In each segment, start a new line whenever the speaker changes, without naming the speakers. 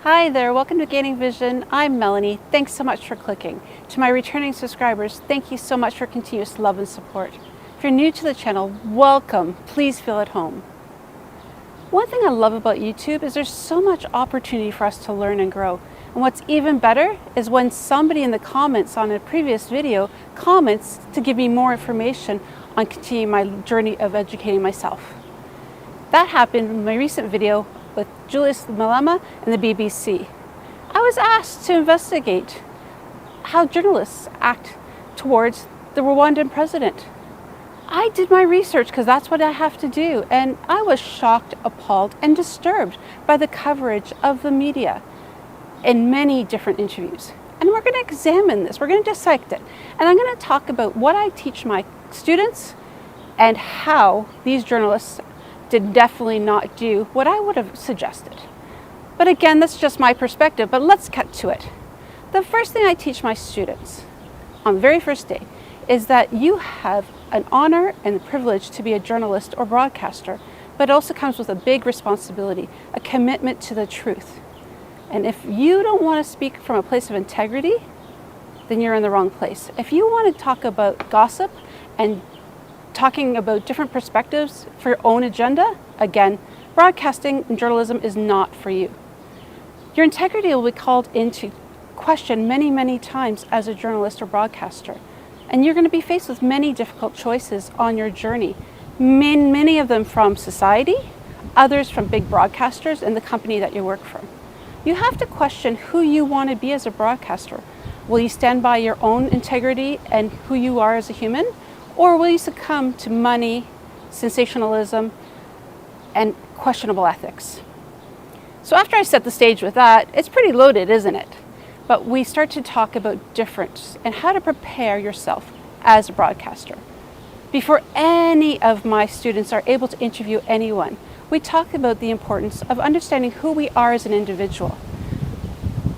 Hi there, welcome to Gaining Vision. I'm Melanie. Thanks so much for clicking. To my returning subscribers, thank you so much for continuous love and support. If you're new to the channel, welcome. Please feel at home. One thing I love about YouTube is there's so much opportunity for us to learn and grow. And what's even better is when somebody in the comments on a previous video comments to give me more information on continuing my journey of educating myself. That happened in my recent video with Julius Malema and the BBC. I was asked to investigate how journalists act towards the Rwandan president. I did my research because that's what I have to do, and I was shocked, appalled, and disturbed by the coverage of the media in many different interviews. And we're going to examine this, we're going to dissect it, and I'm going to talk about what I teach my students and how these journalists did definitely not do what I would have suggested. But again, that's just my perspective, but let's cut to it. The first thing I teach my students on the very first day is that you have an honor and the privilege to be a journalist or broadcaster, but it also comes with a big responsibility, a commitment to the truth. And if you don't want to speak from a place of integrity, then you're in the wrong place. If you want to talk about gossip and talking about different perspectives for your own agenda, again, broadcasting and journalism is not for you. Your integrity will be called into question many, many times as a journalist or broadcaster. And you're going to be faced with many difficult choices on your journey. Many of them from society, others from big broadcasters and the company that you work for. You have to question who you want to be as a broadcaster. Will you stand by your own integrity and who you are as a human? Or will you succumb to money, sensationalism, and questionable ethics? So after I set the stage with that, it's pretty loaded, isn't it? But we start to talk about difference and how to prepare yourself as a broadcaster. Before any of my students are able to interview anyone, we talk about the importance of understanding who we are as an individual.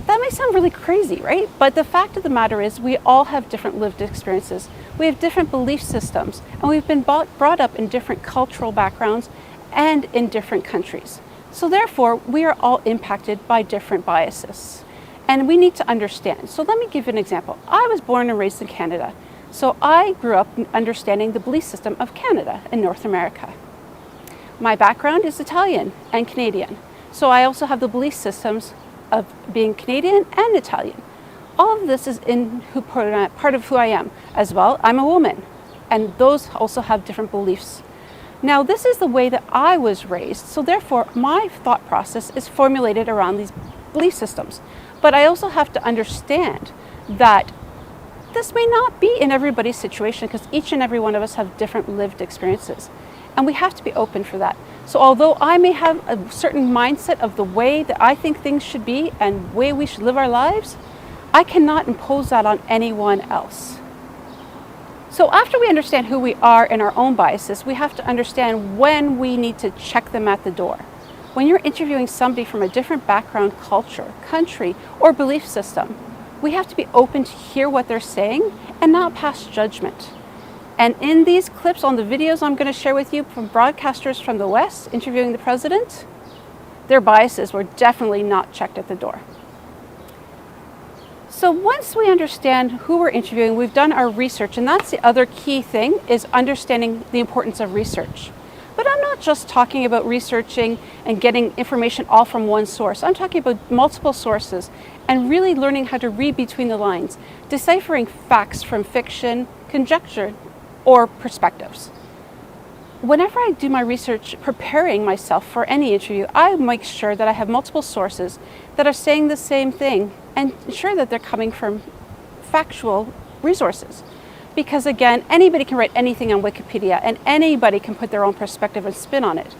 That may sound really crazy, right? But the fact of the matter is we all have different lived experiences. We have different belief systems, and we've been brought up in different cultural backgrounds and in different countries. So therefore, we are all impacted by different biases. And we need to understand. So let me give you an example. I was born and raised in Canada. So I grew up understanding the belief system of Canada and North America. My background is Italian and Canadian. So I also have the belief systems of being Canadian and Italian. All of this is part of who I am as well. I'm a woman, and those also have different beliefs. Now, this is the way that I was raised, so therefore my thought process is formulated around these belief systems. But I also have to understand that this may not be in everybody's situation because each and every one of us have different lived experiences. And we have to be open for that. So although I may have a certain mindset of the way that I think things should be and way we should live our lives, I cannot impose that on anyone else. So after we understand who we are and our own biases, we have to understand when we need to check them at the door. When you're interviewing somebody from a different background, culture, country, or belief system, we have to be open to hear what they're saying and not pass judgment. And in these clips on the videos I'm going to share with you from broadcasters from the West interviewing the president, their biases were definitely not checked at the door. So once we understand who we're interviewing, we've done our research, and that's the other key thing, is understanding the importance of research. But I'm not just talking about researching and getting information all from one source. I'm talking about multiple sources and really learning how to read between the lines, deciphering facts from fiction, conjecture, or perspectives. Whenever I do my research preparing myself for any interview, I make sure that I have multiple sources that are saying the same thing and ensure that they're coming from factual resources. Because again, anybody can write anything on Wikipedia and anybody can put their own perspective and spin on it.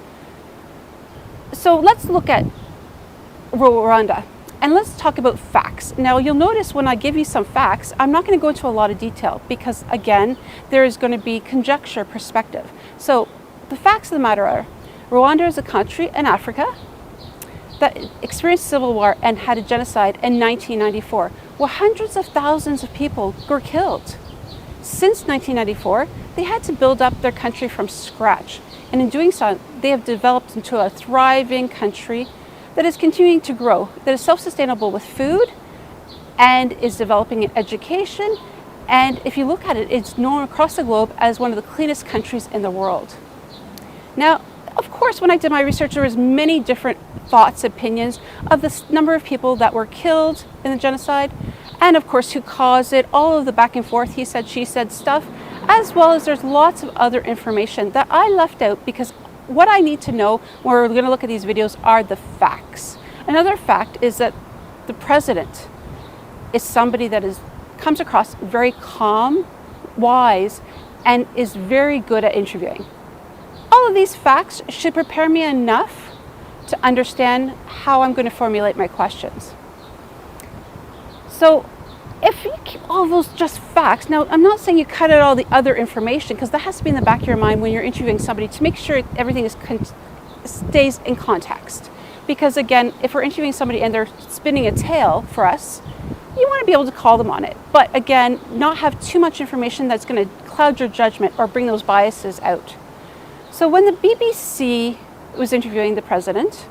So let's look at Rwanda and let's talk about facts. Now you'll notice when I give you some facts, I'm not going to go into a lot of detail because again, there is going to be conjecture perspective. So the facts of the matter are, Rwanda is a country in Africa that experienced civil war and had a genocide in 1994, where hundreds of thousands of people were killed. Since 1994, they had to build up their country from scratch. And in doing so, they have developed into a thriving country that is continuing to grow, that is self-sustainable with food and is developing in education. And if you look at it, it's known across the globe as one of the cleanest countries in the world. Now, of course, when I did my research, there was many different thoughts, opinions of the number of people that were killed in the genocide, and of course who caused it, all of the back and forth, he said, she said stuff, as well as there's lots of other information that I left out because what I need to know when we're going to look at these videos are the facts. Another fact is that the president is somebody that comes across very calm, wise, and is very good at interviewing. All of these facts should prepare me enough to understand how I'm going to formulate my questions. So if you keep all those just facts, now I'm not saying you cut out all the other information because that has to be in the back of your mind when you're interviewing somebody to make sure everything stays in context. Because again, if we're interviewing somebody and they're spinning a tale for us, you want to be able to call them on it. But again, not have too much information that's going to cloud your judgment or bring those biases out. So when the BBC was interviewing the president.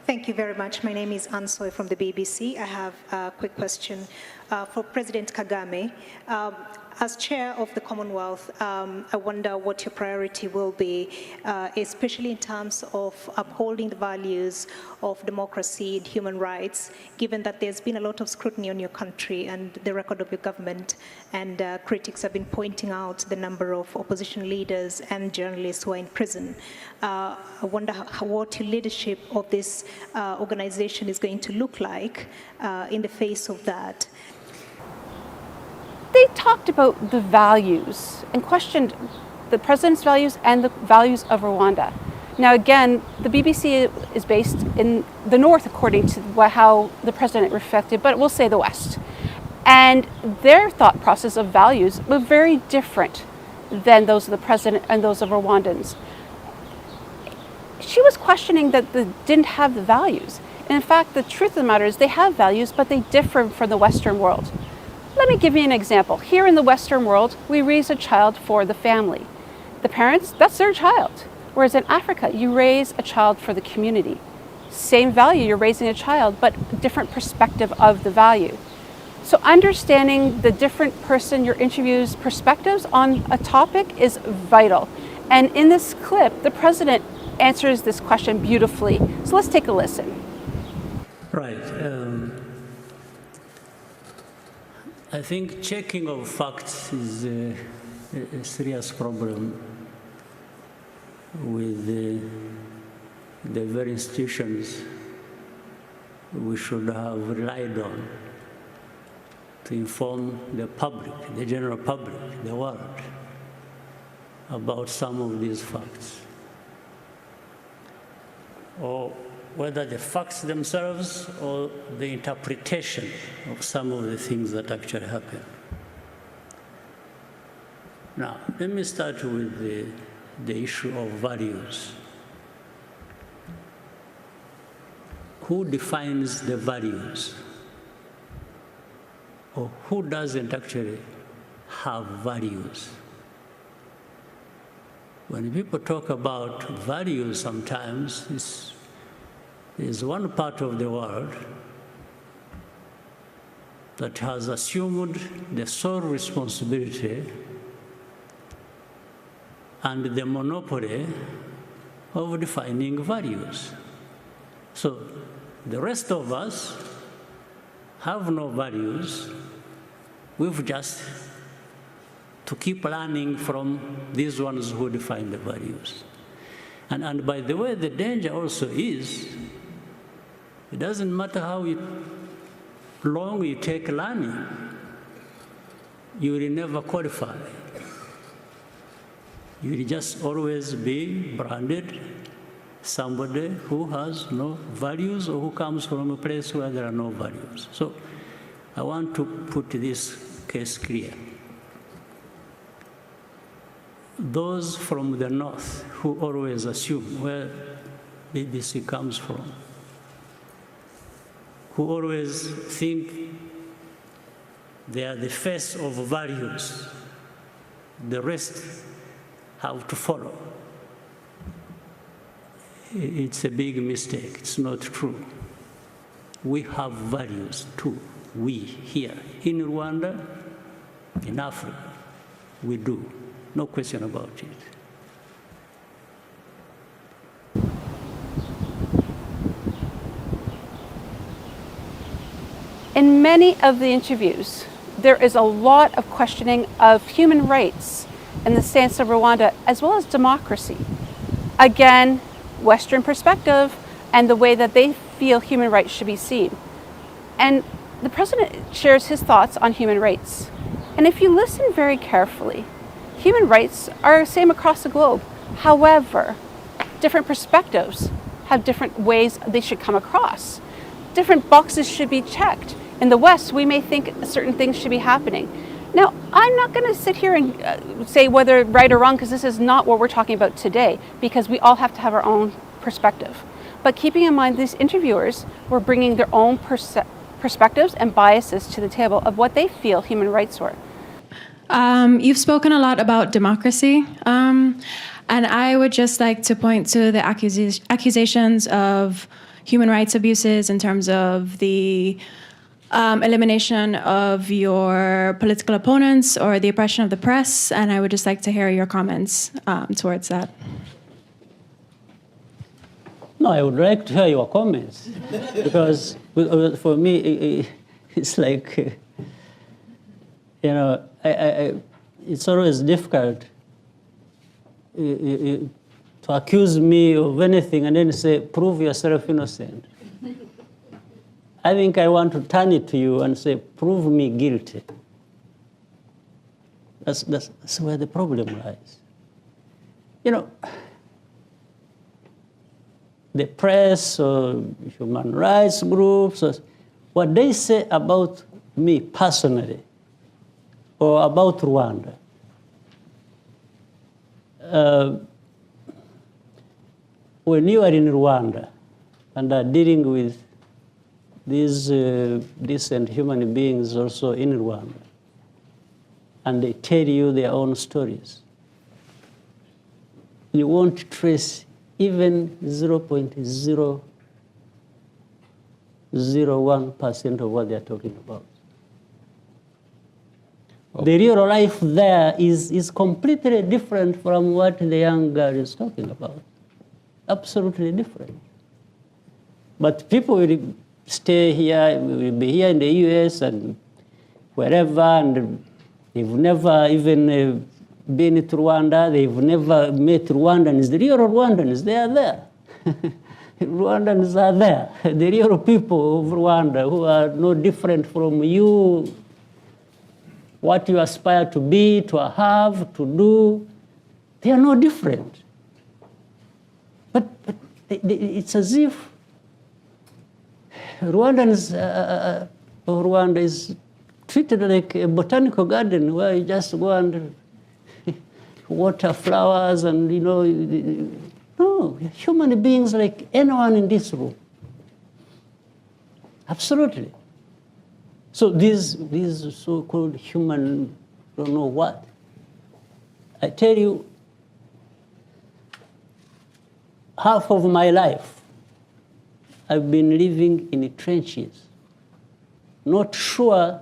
Thank you very much. My name is Ansoy from the BBC. I have a quick question for President Kagame. As chair of the Commonwealth, I wonder what your priority will be, especially in terms of upholding the values of democracy and human rights, given that there's been a lot of scrutiny on your country and the record of your government, and critics have been pointing out the number of opposition leaders and journalists who are in prison. I wonder what your leadership of this organization is going to look like in the face of that.
They talked about the values and questioned the president's values and the values of Rwanda. Now again, the BBC is based in the north according to how the president reflected, but we'll say the west. And their thought process of values were very different than those of the president and those of Rwandans. She was questioning that they didn't have the values. And in fact, the truth of the matter is they have values, but they differ from the Western world. Let me give you an example. Here in the Western world, we raise a child for the family. The parents, that's their child. Whereas in Africa, you raise a child for the community. Same value, you're raising a child, but different perspective of the value. So understanding the different person your interview's perspectives on a topic is vital. And in this clip, the president answers this question beautifully. So let's take a listen.
Right. I think checking of facts is a serious problem with the very institutions we should have relied on to inform the public, the general public, the world, about some of these facts. Or whether the facts themselves or the interpretation of some of the things that actually happen. Now, let me start with the issue of values. Who defines the values? Or who doesn't actually have values? When people talk about values sometimes, there's one part of the world that has assumed the sole responsibility and the monopoly of defining values. So the rest of us have no values. We've just to keep learning from these ones who define the values. And by the way, the danger also is, it doesn't matter how long you take learning, you will never qualify. You will just always be branded somebody who has no values or who comes from a place where there are no values. So I want to put this case clear. Those from the north who always assume where BBC comes from, who always think they are the face of values, the rest have to follow. it's a big mistake. It's not true. We have values too. We here in Rwanda, in Africa, we do. No question about it.
In many of the interviews, there is a lot of questioning of human rights and the stance of Rwanda, as well as democracy. Again, Western perspective and the way that they feel human rights should be seen. And the president shares his thoughts on human rights. And if you listen very carefully, human rights are the same across the globe. However, different perspectives have different ways they should come across. Different boxes should be checked. In the West, we may think certain things should be happening. Now, I'm not going to sit here and say whether right or wrong, because this is not what we're talking about today, because we all have to have our own perspective. But keeping in mind, these interviewers were bringing their own perspectives and biases to the table of what they feel human rights were.
You've spoken a lot about democracy, and I would just like to point to the accusations of human rights abuses in terms of the elimination of your political opponents or the oppression of the press, and I would just like to hear your comments towards that.
No, I would like to hear your comments, because for me, it's like, you know, it's always difficult to accuse me of anything and then say, prove yourself innocent. I think I want to turn it to you and say, prove me guilty. That's where the problem lies. You know, the press or human rights groups, what they say about me personally or about Rwanda, when you are in Rwanda and are dealing with these decent human beings also in Rwanda, and they tell you their own stories, you won't trace even 0.001% of what they're talking about. The real life there is completely different from what the young girl is talking about. Absolutely different. But people will stay here, will be here in the US and wherever, and they've never even been to Rwanda, they've never met Rwandans. The real Rwandans, they are there. Rwandans are there. The real people of Rwanda who are no different from you, what you aspire to be, to have, to do, they are no different. But it's as if Rwanda is treated like a botanical garden where you just go and water flowers and, you know, no, human beings like anyone in this room. Absolutely. So these so-called human don't know what. I tell you, half of my life, I've been living in the trenches, not sure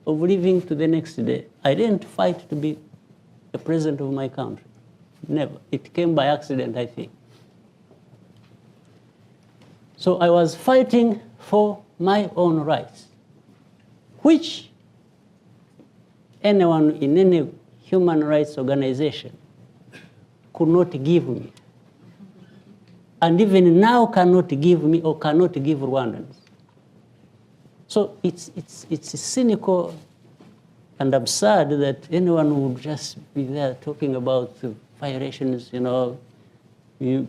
of living to the next day. I didn't fight to be the president of my country. Never. It came by accident, I think. So I was fighting for my own rights, which anyone in any human rights organization could not give me. And even now cannot give me or cannot give Rwandans. So it's cynical and absurd that anyone would just be there talking about violations, you know, me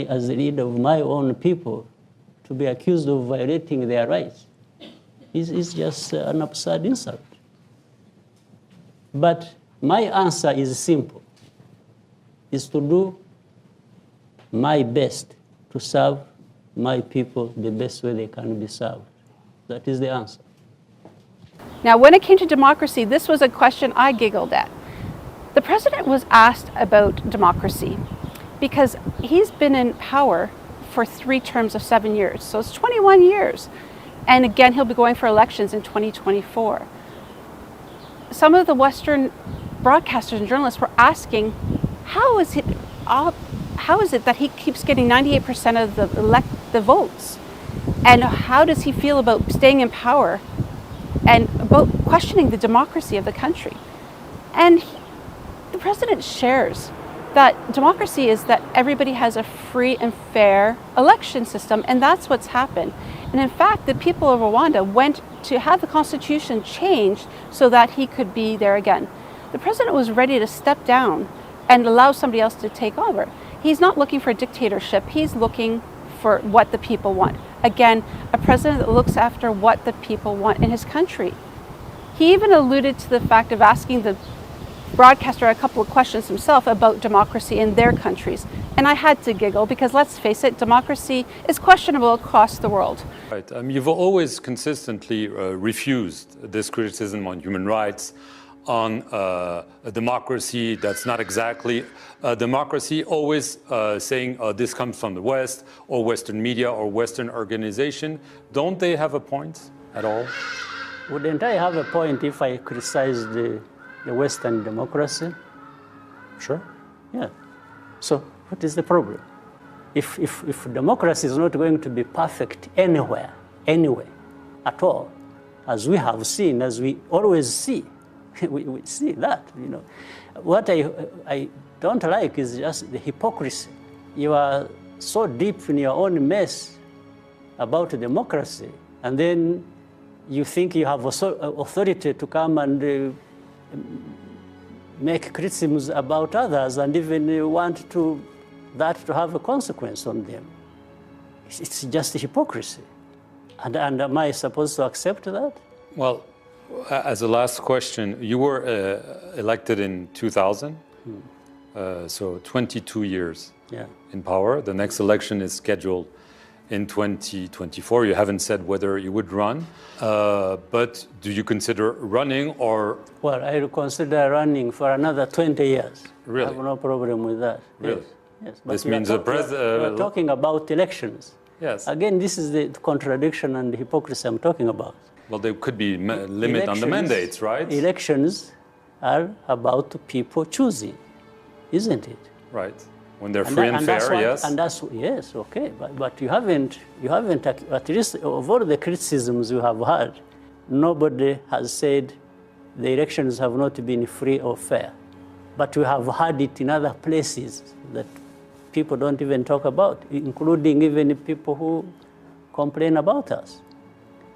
as the leader of my own people to be accused of violating their rights. It's just an absurd insult. But my answer is simple, is to do my best to serve my people the best way they can be served. That is the answer.
Now, when it came to democracy, this was a question I giggled at. The president was asked about democracy, because he's been in power for 3 terms of 7 years. So it's 21 years. And again, he'll be going for elections in 2024. Some of the Western broadcasters and journalists were asking, how is it that he keeps getting 98% of the votes? And how does he feel about staying in power and about questioning the democracy of the country? And the president shares that democracy is that everybody has a free and fair election system, and that's what's happened. And in fact, the people of Rwanda went to have the constitution changed so that he could be there again. The president was ready to step down and allow somebody else to take over. He's not looking for a dictatorship, he's looking for what the people want. Again, a president that looks after what the people want in his country. He even alluded to the fact of asking the broadcaster a couple of questions himself about democracy in their countries. And I had to giggle because, let's face it, democracy is questionable across the world.
Right. You've always consistently refused this criticism on human rights, on a democracy that's not exactly a democracy, always saying this comes from the West or Western media or Western organization. Don't they have a point at all?
Wouldn't I have a point if I criticized the Western democracy?
Sure.
Yeah. So what is the problem? If democracy is not going to be perfect anywhere, anyway, at all, as we have seen, as we always see, we see that, you know. What I don't like is just the hypocrisy. You are so deep in your own mess about democracy, and then you think you have authority to come and make criticisms about others, and even want that to have a consequence on them. It's just hypocrisy. And am I supposed to accept that?
Well, as a last question, you were elected in 2000, so 22 years in power. The next election is scheduled in 2024. You haven't said whether you would run, but do you consider running or?
Well, I will consider running for another 20 years.
Really?
I have no problem with that.
Really?
Yes. But
This means the president.
We're talking about elections.
Yes.
Again, this is the contradiction and the hypocrisy I'm talking about.
Well, there could be limit on the mandates, right?
Elections are about people choosing, isn't it?
Right. When they're free and fair, yes.
And that's, yes, okay. But you haven't, at least of all the criticisms you have had, nobody has said the elections have not been free or fair. But we have had it in other places that people don't even talk about, including even people who complain about us.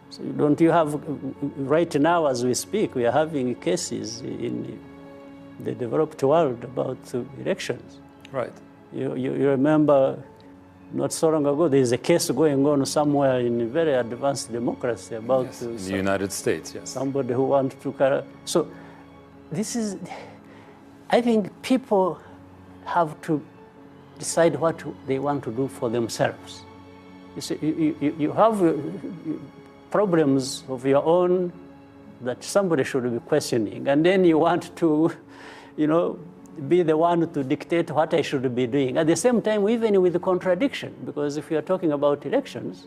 So don't you have, right now as we speak, we are having cases in the developed world about elections.
Right.
You remember not so long ago, there is a case going on somewhere in a very advanced democracy about
in the United States, yes.
Somebody who wanted to. So this is, I think people have to decide what they want to do for themselves. You see, you have problems of your own that somebody should be questioning, and then you want to, be the one to dictate what I should be doing. At the same time, even with the contradiction, because if you are talking about elections,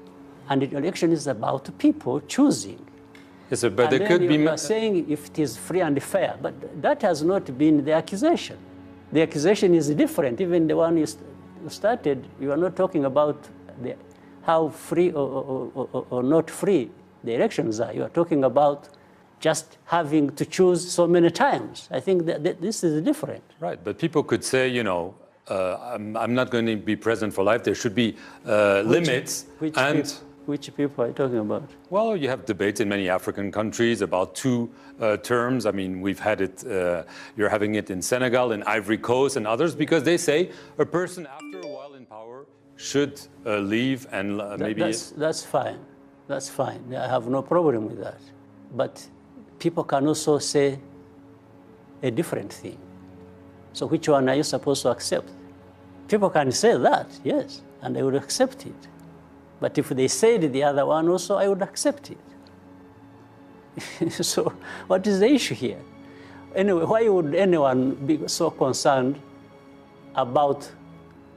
and the election is about people choosing.
Yes, sir, but there could be.
You are saying if it is free and fair, but that has not been the accusation. The accusation is different. Even the one you started, you are not talking about how free or not free the elections are. You are talking about just having to choose so many times. I think that this is different.
Right, but people could say, I'm not going to be president for life. There should be limits.
Which people are you talking about?
Well, you have debates in many African countries about 2 terms. I mean, we've had it, you're having it in Senegal, in Ivory Coast, and others, because they say a person after a while in power should leave and maybe...
That's fine. That's fine. I have no problem with that. But people can also say a different thing. So which one are you supposed to accept? People can say that, yes, and I would accept it. But if they said the other one also, I would accept it. So what is the issue here? Anyway, why would anyone be so concerned about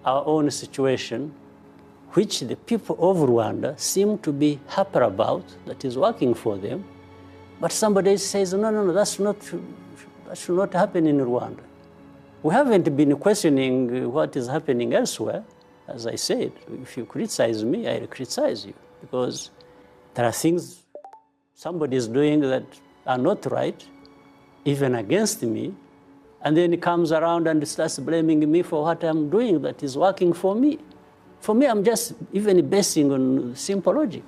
our own situation, which the people of Rwanda seem to be happy about, that is working for them, but somebody says, no, that should not happen in Rwanda. We haven't been questioning what is happening elsewhere. As I said, if you criticize me, I'll criticize you, because there are things somebody is doing that are not right, even against me, and then he comes around and starts blaming me for what I'm doing that is working for me. For me, I'm just even basing on simple logic.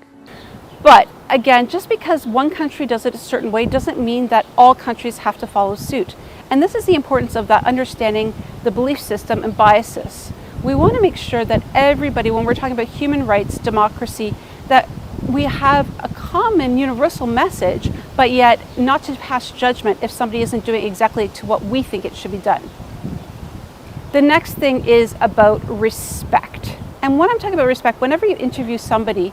But again, just because one country does it a certain way doesn't mean that all countries have to follow suit. And this is the importance of that understanding the belief system and biases. We want to make sure that everybody, when we're talking about human rights, democracy, that we have a common universal message, but yet not to pass judgment if somebody isn't doing exactly to what we think it should be done. The next thing is about respect. And when I'm talking about respect, whenever you interview somebody,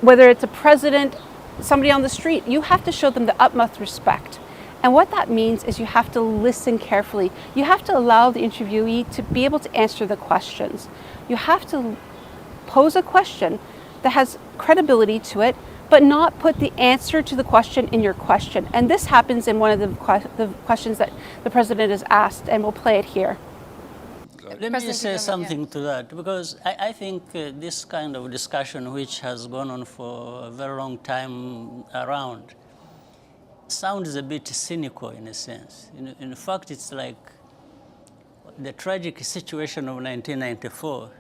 whether it's a president, somebody on the street, you have to show them the utmost respect. And what that means is you have to listen carefully. You have to allow the interviewee to be able to answer the questions. You have to pose a question that has credibility to it, but not put the answer to the question in your question. And this happens in one of the questions that the president has asked, and we'll play it here.
Let me say something to that, because I think this kind of discussion, which has gone on for a very long time around, sounds a bit cynical in a sense. In fact, it's like the tragic situation of 1994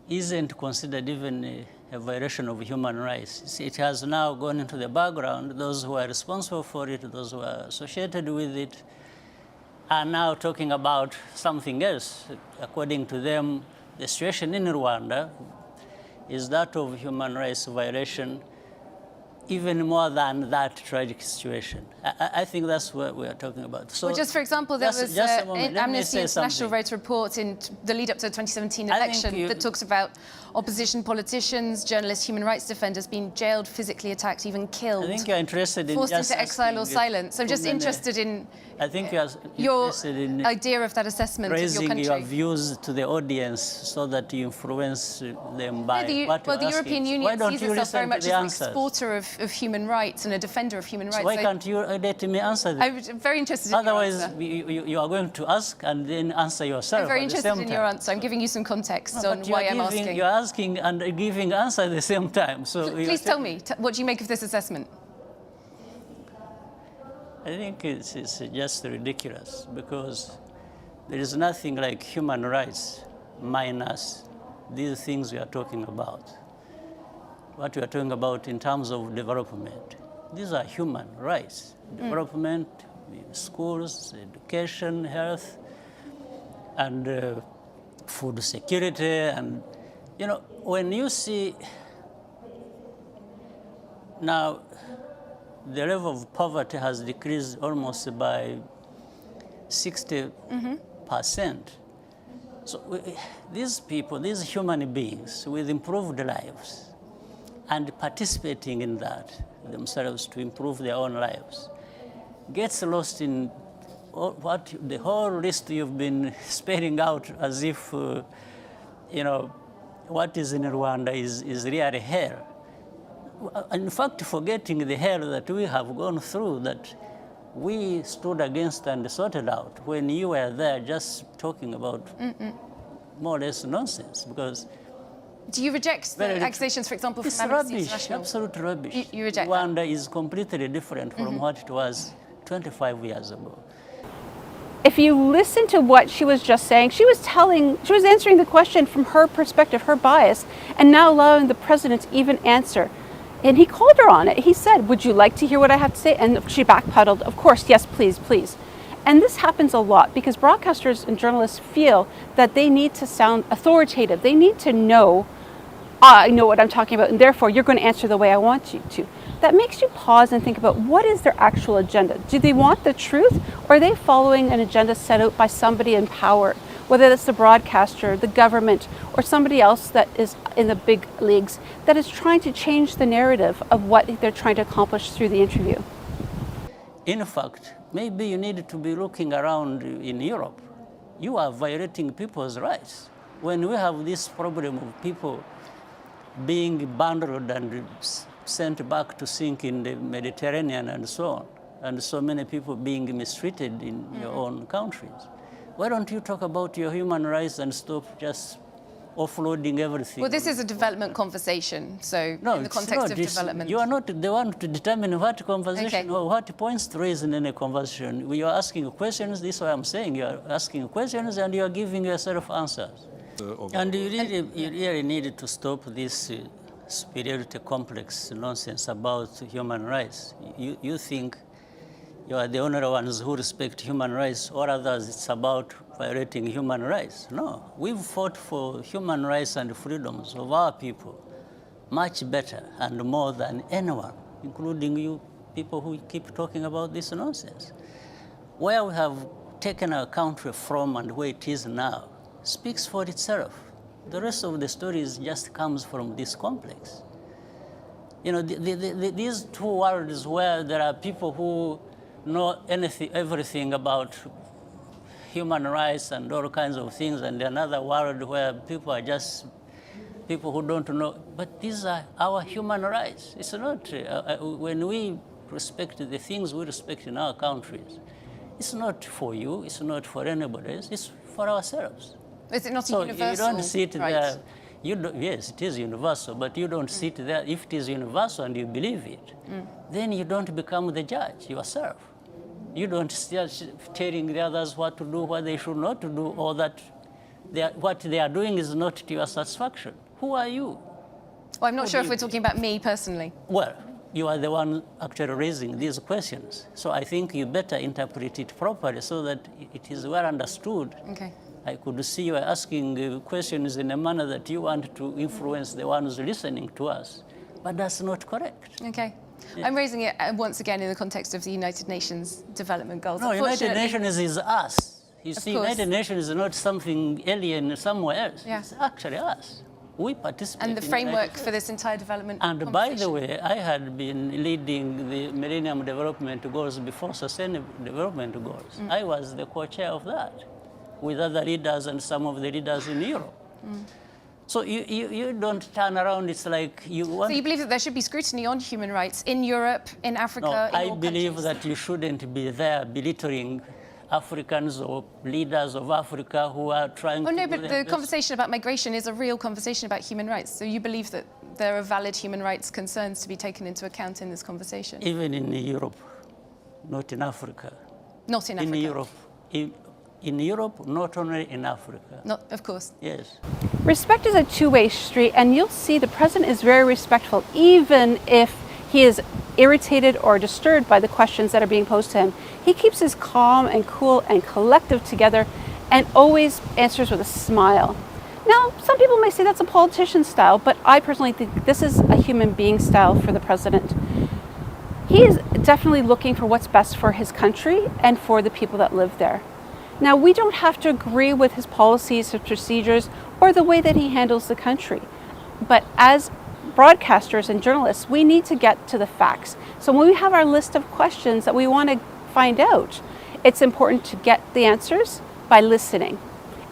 isn't considered even a violation of human rights. It has now gone into the background. Those who are responsible for it, those who are associated with it, are now talking about something else. According to them, the situation in Rwanda is that of human rights violation, even more than that tragic situation. I think that's what we are talking about. So
well, just for example, there was an Amnesty International wrote a report in the lead up to the 2017 election that talks about opposition politicians, journalists, human rights defenders being jailed, physically attacked, even killed.
I think you're interested in
forced into exile or silence. So I'm just interested in your idea of that assessment of your country.
Raising your views to the audience so that you influence them by what you're
the European Union sees itself very much as an exporter of human rights and a defender of human rights.
So why can't you let me answer this?
I'm very interested in
Otherwise,
your answer.
you are going to ask and then answer yourself.
I'm very interested in your answer. I'm giving you some context on why I'm asking.
You're asking and giving answer at the same time. So
please tell me, what do you make of this assessment?
I think it's just ridiculous, because there is nothing like human rights minus these things we are talking about. What we are talking about in terms of development. These are human rights. Development, schools, education, health, and food security. And, you know, when you see now the level of poverty has decreased almost by 60%. So these people, these human beings with improved lives and participating in that themselves to improve their own lives, gets lost in what the whole list you've been spelling out as if, you know, what is in Rwanda is really hell. In fact, forgetting the hell that we have gone through, that we stood against and sorted out when you were there just talking about more or less nonsense. Because
do you reject the accusations, for example, from Amnesty International?
Absolute rubbish.
You reject
Rwanda
that?
is completely different from what it was 25 years ago.
If you listen to what she was just saying, she was answering the question from her perspective, her bias, and now allowing the president to even answer. And he called her on it. He said, would you like to hear what I have to say? And she backpedaled, of course, yes, please, please. And this happens a lot because broadcasters and journalists feel that they need to sound authoritative. They need to know, I know what I'm talking about, and therefore you're going to answer the way I want you to. That makes you pause and think about, what is their actual agenda? Do they want the truth, or are they following an agenda set out by somebody in power? Whether that's the broadcaster, the government, or somebody else that is in the big leagues that is trying to change the narrative of what they're trying to accomplish through the interview.
In fact, maybe you need to be looking around in Europe. You are violating people's rights. when we have this problem of people being bundled and sent back to sink in the Mediterranean and so on, and so many people being mistreated in your own countries, why don't you talk about your human rights and stop just offloading everything?
Well, this is a development conversation, so
no,
in the context of development.
You are not the one to determine what conversation or what points to raise in any conversation. We are asking questions, this is what I'm saying. You are asking questions and you are giving yourself answers. And you really need to stop this superiority complex nonsense about human rights. You think you are the only ones who respect human rights, or others it's about violating human rights. No, we've fought for human rights and freedoms of our people much better and more than anyone, including you people who keep talking about this nonsense. Where we have taken our country from and where it is now speaks for itself. The rest of the stories just comes from this complex. You know, these two worlds where there are people who know everything about human rights and all kinds of things, and another world where people are just people who don't know. But these are our human rights. It's not, when we respect the things we respect in our countries, it's not for you, it's not for anybody else, it's for ourselves.
Is it not
so
a universal
you don't sit
right?
there. Yes, it is universal, but you don't sit there. If it is universal and you believe it, then you don't become the judge yourself. You don't start telling the others what to do, what they should not to do, or that what they are doing is not to your satisfaction. Who are you?
Well, I'm not sure if we're talking about me personally.
Well, you are the one actually raising these questions. So I think you better interpret it properly so that it is well understood.
Okay.
I could see you asking questions in a manner that you want to influence the ones listening to us, but that's not correct.
Okay. Yeah. I'm raising it once again in the context of the United Nations Development Goals.
No, United Nations is us. You see,
course.
United Nations is not something alien somewhere else.
Yeah.
It's actually us. We participate
and the framework for this entire development
And by the way, I had been leading the Millennium Development Goals before Sustainable Development Goals. I was the co-chair of that, with other leaders and some of the leaders in Europe. So you don't turn around, it's like you want...
So you believe that there should be scrutiny on human rights in Europe, in Africa,
No,
in
I
all
believe
countries?
that you shouldn't be there belittling Africans or leaders of Africa who are trying to...
Oh no, but the conversation about migration is a real conversation about human rights. So you believe that there are valid human rights concerns to be taken into account in this conversation?
Even in Europe, not in Africa.
Not in Africa?
In Europe. In Europe, not only in Africa.
Not, of course.
Yes.
Respect is a two-way street, and you'll see the president is very respectful, even if he is irritated or disturbed by the questions that are being posed to him. He keeps his calm and cool and collective together and always answers with a smile. Now, some people may say that's a politician style, but I personally think this is a human being style for the president. He is definitely looking for what's best for his country and for the people that live there. Now, we don't have to agree with his policies, his procedures, or the way that he handles the country. But as broadcasters and journalists, we need to get to the facts. So when we have our list of questions that we want to find out, it's important to get the answers by listening.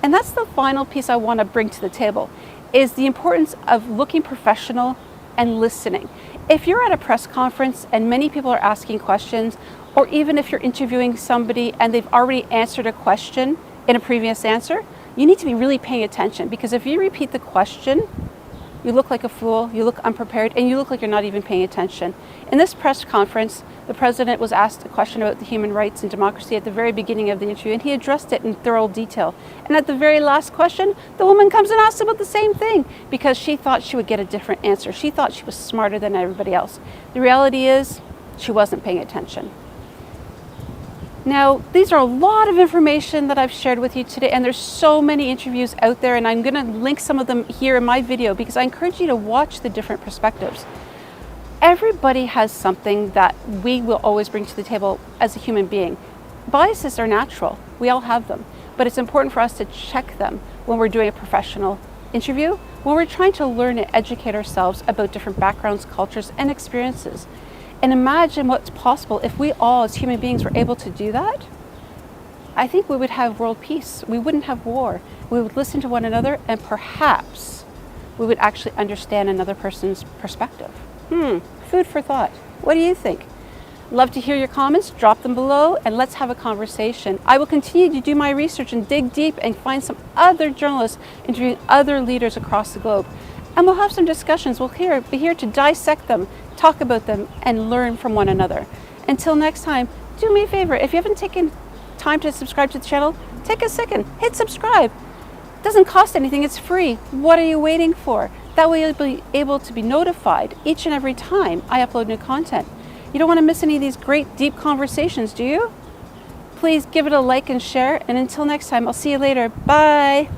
And that's the final piece I want to bring to the table, is the importance of looking professional and listening. If you're at a press conference and many people are asking questions, or even if you're interviewing somebody and they've already answered a question in a previous answer, you need to be really paying attention, because if you repeat the question, you look like a fool, you look unprepared, and you look like you're not even paying attention. In this press conference, the president was asked a question about the human rights and democracy at the very beginning of the interview, and he addressed it in thorough detail. And at the very last question, the woman comes and asks about the same thing, because she thought she would get a different answer. She thought she was smarter than everybody else. The reality is, she wasn't paying attention. Now, these are a lot of information that I've shared with you today, and there's so many interviews out there, and I'm going to link some of them here in my video because I encourage you to watch the different perspectives. Everybody has something that we will always bring to the table as a human being. Biases are natural. We all have them. But it's important for us to check them when we're doing a professional interview, when we're trying to learn and educate ourselves about different backgrounds, cultures, and experiences. And imagine what's possible if we all as human beings were able to do that. I think we would have world peace. We wouldn't have war. We would listen to one another, and perhaps we would actually understand another person's perspective. Food for thought. What do you think? Love to hear your comments. Drop them below and let's have a conversation. I will continue to do my research and dig deep and find some other journalists interviewing other leaders across the globe. And we'll have some discussions. We'll be here to dissect them, talk about them, and learn from one another. Until next time, do me a favor. If you haven't taken time to subscribe to the channel, take a second, hit subscribe. It doesn't cost anything, it's free. What are you waiting for? That way you'll be able to be notified each and every time I upload new content. You don't want to miss any of these great deep conversations, do you? Please give it a like and share, and until next time, I'll see you later. Bye.